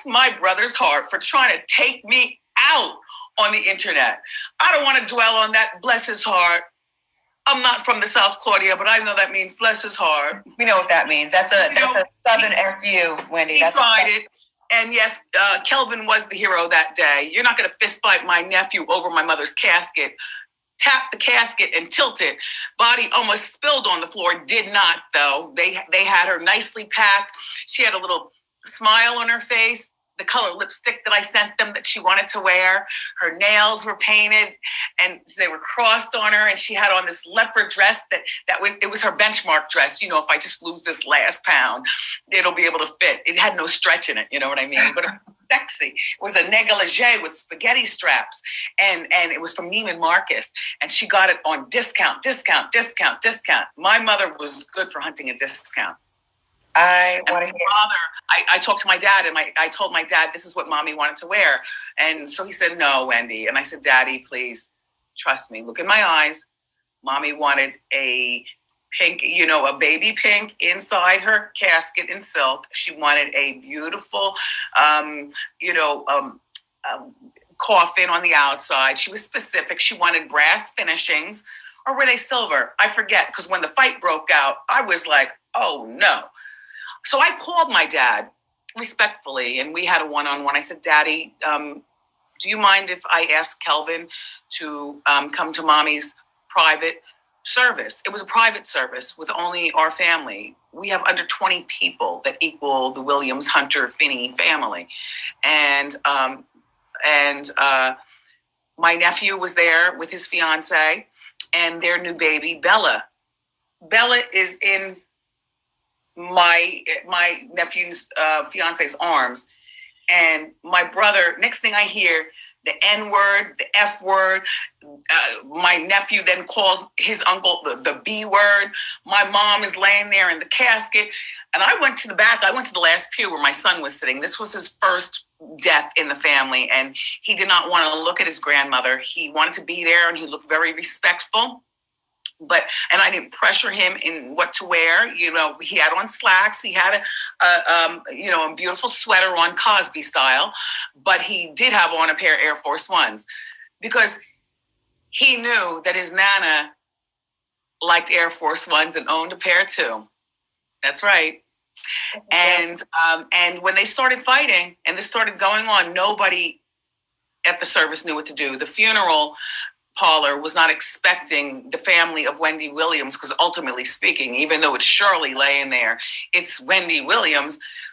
bless my brother's heart for trying to take me out on the internet. I don't want to dwell on that. Bless his heart. I'm not from the South, Claudia, but I know that means bless his heart. We know what that means. That's a Southern FU, Wendy. He tried it. And yes, Kelvin was the hero that day. You're not going to fist fight my nephew over my mother's casket. Tap the casket and tilt it. Body almost spilled on the floor. Did not, though. They had her nicely packed. She had a little smile on her face. The color lipstick that I sent them that she wanted to wear. Her nails were painted and they were crossed on her. And she had on this leopard dress it was her benchmark dress. You know, if I just lose this last pound, it'll be able to fit. It had no stretch in it. You know what I mean? But it was sexy. It was a negligee with spaghetti straps. And it was from Neiman Marcus. And she got it on discount. My mother was good for hunting a discount. I talked to my dad and I told my dad, this is what mommy wanted to wear. And so he said, no, Wendy. And I said, Daddy, please trust me. Look in my eyes. Mommy wanted a pink, a baby pink inside her casket in silk. She wanted a beautiful, coffin on the outside. She was specific. She wanted brass finishings, or were they silver? I forget, because when the fight broke out, I was like, oh no. So I called my dad respectfully, and we had a one-on-one. I said, Daddy, do you mind if I ask Kelvin to come to mommy's private service? It was a private service with only our family. We have under 20 people that equal the Williams, Hunter, Finney family. And my nephew was there with his fiance and their new baby, Bella. Bella is in my nephew's fiance's arms, and my brother, next thing I hear, the N word, the F word. My nephew then calls his uncle the B word. My mom is laying there in the casket, and I went to the back. I went to the last pew where my son was sitting. This was his first death in the family, and he did not want to look at his grandmother. He wanted to be there, and he looked very respectful. And I didn't pressure him in what to wear. He had on slacks. He had a beautiful sweater on, Cosby style, but he did have on a pair of Air Force Ones because he knew that his Nana liked Air Force Ones and owned a pair too. That's right. And when they started fighting and this started going on, nobody at the service knew what to do. The funeral parlor was not expecting the family of Wendy Williams, because ultimately speaking, even though it's Shirley laying there, it's Wendy Williams.